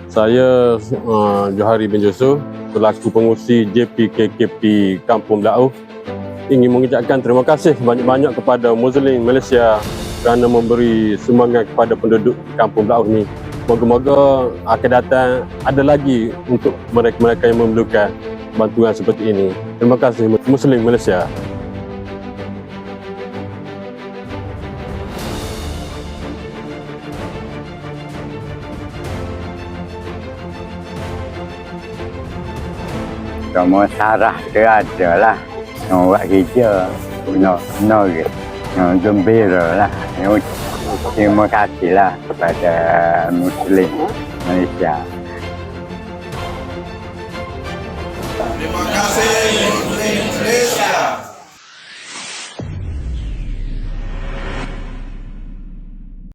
Saya Johari bin Yusuf, selaku pengurusi JPKKP Kampung Belauh, ingin mengucapkan terima kasih banyak-banyak kepada Muslim Malaysia kerana memberi sumbangan kepada penduduk Kampung Belauh ni. Moga-moga akan datang ada lagi untuk mereka-mereka yang memerlukan bantuan seperti ini. Terima kasih Muslim Malaysia. Semua sarah ke ada lah. Yang buat kerja. Gembira lah. Terima kasih lah kepada Muslim Malaysia. Terima kasih Muslim Malaysia.